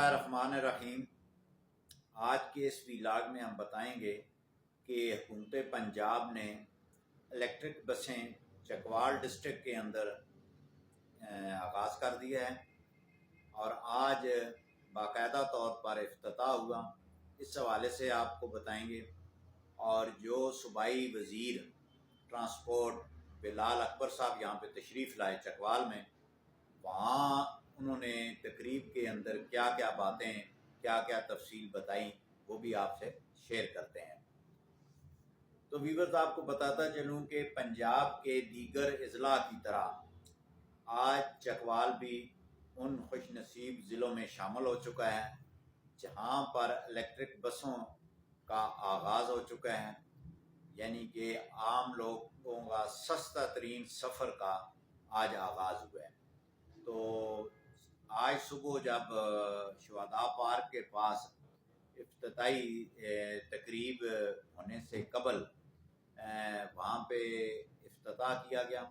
बिस्मिल्लाहिर्रहमानिर्रहीम। आज के इस व्लॉग में हम बताएंगे कि हुकूमत पंजाब ने इलेक्ट्रिक बसें चकवाल डिस्ट्रिक्ट के अंदर आगाज़ कर दिया है और आज बाकायदा तौर पर इफ्तिताह हुआ। इस हवाले से आपको बताएंगे। और जो सूबाई वज़ीर ट्रांसपोर्ट बिलाल अकबर साहब यहाँ पे तशरीफ़ लाए चकवाल में, वहाँ उन्होंने तकरीब के अंदर क्या क्या बातें, क्या क्या तफसील बताई, वो भी आपसे शेयर करते हैं। तो व्यूअर्स, आपको बताता चलूँ कि पंजाब के दीगर अजला की तरह आज चकवाल भी उन खुशनसीब ज़िलों में शामिल हो चुका है जहाँ पर इलेक्ट्रिक बसों का आगाज़ हो चुका है, यानी कि आम लोगों का सस्ता तरीन सफ़र का आज आगाज़ हुआ है। तो आज सुबह जब शुहदा पार्क के पास इफ्तिताई तकरीब होने से कबल वहाँ पे इफ्तिताह किया गया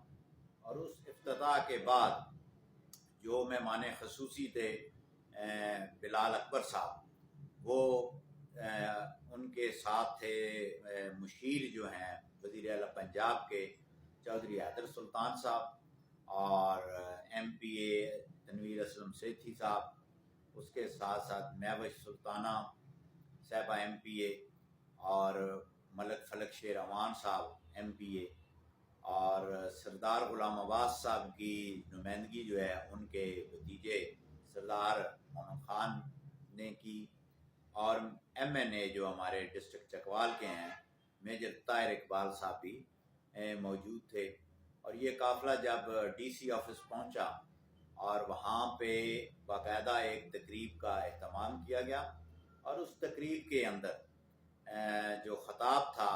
और उस इफ्तिताह के बाद जो मेहमान ख़ुसूसी थे बिलाल अकबर साहब, वो उनके साथ थे मुशीर जो हैं वज़ीर आला पंजाब के चौधरी हैदर सुल्तान साहब और MPA तनवीर असलम सेठी साहब, उसके साथ साथ महवश सुल्ताना साहबा MPA और मलक फलक शेर अमान साहब MPA और सरदार गुलाम अब्बास साहब की नुमाइंदगी जो है उनके भतीजे सरदार मोहम्मद खान ने की और MNA जो हमारे डिस्ट्रिक्ट चकवाल के हैं मेजर ताहिर इकबाल साहब भी मौजूद थे। और ये काफ़िला जब DC ऑफिस पहुंचा और वहाँ पे बाकायदा एक तकरीब का एहतमाम किया गया और उस तकरीब के अंदर जो ख़ताब था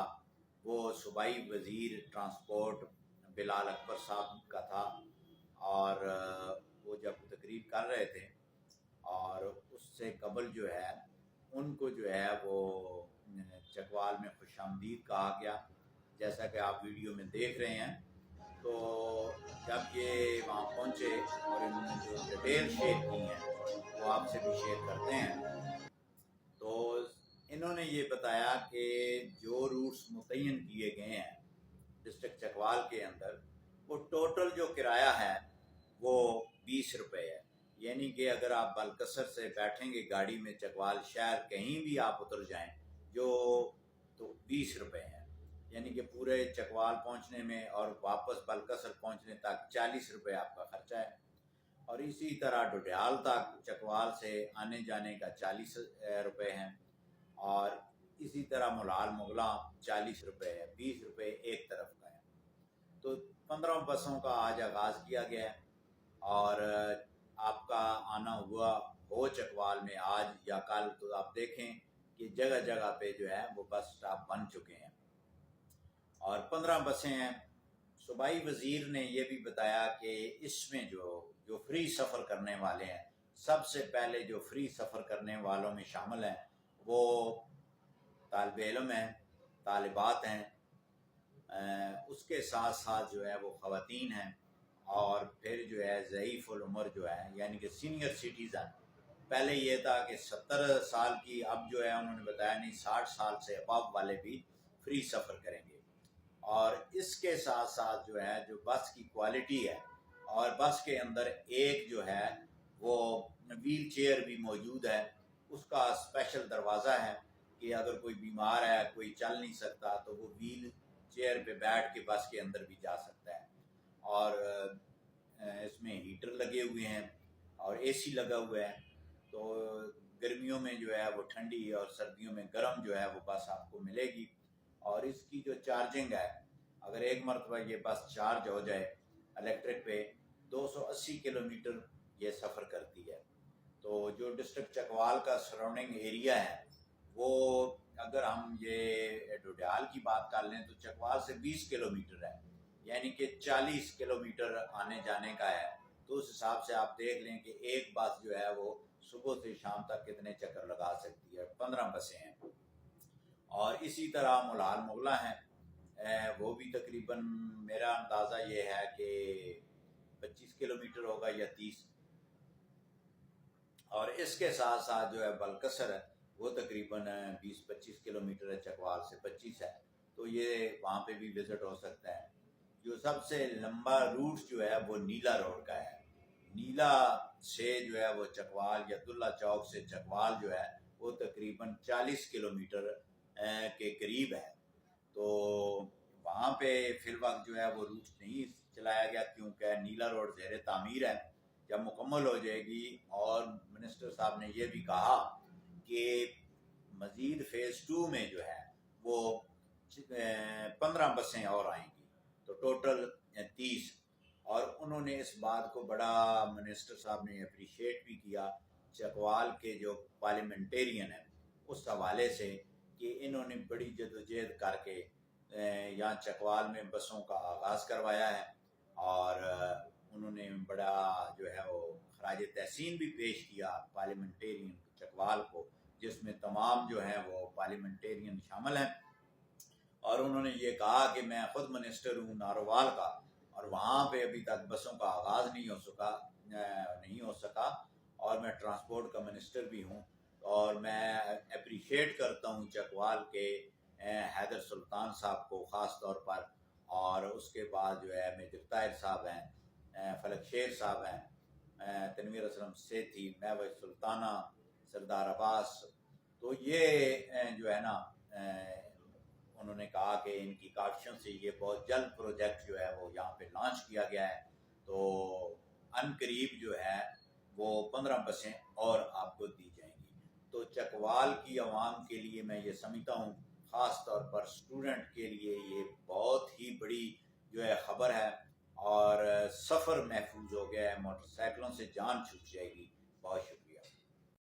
वो सूबाई वज़ीर ट्रांसपोर्ट बिलाल अकबर साहब का था और वो जब तकरीब कर रहे थे और उससे कबल जो है उनको जो है वो चकवाल में खुशामदीद कहा गया, जैसा कि आप वीडियो में देख रहे हैं। तो जब ये वहाँ पहुँचे और इन्होंने जो डिटेल शेयर की हैं वो आपसे भी शेयर करते हैं। तो इन्होंने ये बताया कि जो रूट्स मुतय्यन किए गए हैं डिस्ट्रिक्ट चकवाल के अंदर, वो टोटल जो किराया है वो 20 रुपये है। यानी कि अगर आप बलकसर से बैठेंगे गाड़ी में चकवाल शहर कहीं भी आप उतर जाएं जो तो 20 रुपये हैं, यानी कि पूरे चकवाल पहुंचने में और वापस बलकसर पहुंचने तक 40 रुपये आपका खर्चा है। और इसी तरह डुडियाल तक चकवाल से आने जाने का 40 रुपये हैं और इसी तरह मुलाल मुगला 40 रुपये है, 20 रुपये एक तरफ का है। तो 15 बसों का आज आगाज़ किया गया है और आपका आना हुआ हो चकवाल में आज या कल, तो आप देखें कि जगह जगह पे जो है वो बस स्टॉप बन चुके हैं और 15 बसें हैं। सूबाई वज़ीर ने ये भी बताया कि इसमें जो फ्री सफ़र करने वाले हैं, सबसे पहले जो फ्री सफ़र करने वालों में शामिल हैं वो तालिबे इल्म हैं, तालिबात हैं, उसके साथ साथ जो है वो ख़वातीन हैं और फिर जो है ज़ईफ़ुल उम्र जो है यानी कि सीनियर सिटीज़न। पहले ये था कि 70 साल की, अब जो है उन्होंने बताया नहीं 60 साल से अबव वाले भी फ्री सफ़र करेंगे। और इसके साथ साथ जो है जो बस की क्वालिटी है और बस के अंदर एक जो है वो व्हील चेयर भी मौजूद है, उसका स्पेशल दरवाज़ा है कि अगर कोई बीमार है, कोई चल नहीं सकता, तो वो व्हील चेयर पे बैठ के बस के अंदर भी जा सकता है। और इसमें हीटर लगे हुए हैं और AC लगा हुआ है, तो गर्मियों में जो है वो ठंडी और सर्दियों में गर्म जो है वो बस आपको मिलेगी। और इसकी जो चार्जिंग है, अगर एक मरतबा ये बस चार्ज हो जाए इलेक्ट्रिक पे 280 किलोमीटर ये सफ़र करती है। तो जो डिस्ट्रिक्ट चकवाल का सराउंडिंग एरिया है वो, अगर हम ये डुडियाल की बात कर लें तो चकवाल से 20 किलोमीटर है, यानी कि 40 किलोमीटर आने जाने का है। तो उस हिसाब से आप देख लें कि एक बस जो है वो सुबह से शाम तक कितने चक्कर लगा सकती है। 15 बसें हैं और इसी तरह मुलाल मुगला हैं, वो भी तकरीबन मेरा अंदाज़ा ये है कि 25 किलोमीटर होगा या 30। اور اس کے ساتھ ساتھ جو ہے بلکسر ہے وہ تقریباً 20-25 کلومیٹر ہے، چکوال سے 25 ہے، تو یہ وہاں پہ بھی وزٹ ہو سکتا ہے۔ جو سب سے لمبا روٹ جو ہے وہ نیلا روڈ کا ہے، نیلا سے جو ہے وہ چکوال یا عبداللہ چوک سے چکوال جو ہے وہ تقریباً 40 کلومیٹر کے قریب ہے۔ تو وہاں پہ فی الوقت جو ہے وہ روٹ نہیں چلایا گیا کیونکہ نیلا روڈ زیر تعمیر ہے، جب مکمل ہو جائے گی، اور منسٹر صاحب نے یہ بھی کہا کہ مزید فیز 2 میں جو ہے وہ 15 بسیں اور آئیں گی، تو ٹوٹل 30۔ اور انہوں نے اس بات کو بڑا منسٹر صاحب نے اپریشیٹ بھی کیا چکوال کے جو پارلیمنٹیرین ہیں اس حوالے سے، کہ انہوں نے بڑی جدوجہد کر کے یہاں چکوال میں بسوں کا آغاز کروایا ہے، اور انہوں نے بڑا جو ہے وہ خراج تحسین بھی پیش کیا پارلیمنٹیرین چکوال کو، جس میں تمام جو ہیں وہ پارلیمنٹیرین شامل ہیں۔ اور انہوں نے یہ کہا کہ میں خود منسٹر ہوں ناروال کا، اور وہاں پہ ابھی تک بسوں کا آغاز نہیں ہو سکا، اور میں ٹرانسپورٹ کا منسٹر بھی ہوں، اور میں اپریشیٹ کرتا ہوں چکوال کے حیدر سلطان صاحب کو خاص طور پر، اور اس کے بعد جو ہے میجر طاہر صاحب ہیں، فلک شیر صاحب ہیں، تنویر اسلم سیٹھی، محوج سلطانہ، سردار عباس۔ تو یہ جو ہے نا انہوں نے کہا کہ ان کی کاوشوں سے یہ بہت جلد پروجیکٹ جو ہے وہ یہاں پہ لانچ کیا گیا ہے، تو ان قریب جو ہے وہ 15 بسیں اور آپ کو دی جائیں گی۔ تو چکوال کی عوام کے لیے میں یہ سمجھتا ہوں، خاص طور پر اسٹوڈنٹ کے لیے یہ بہت ہی بڑی جو ہے خبر ہے، اور سفر محفوظ ہو گیا ہے، موٹر سائیکلوں سے جان چھوٹ جائے گی۔ بہت شکریہ۔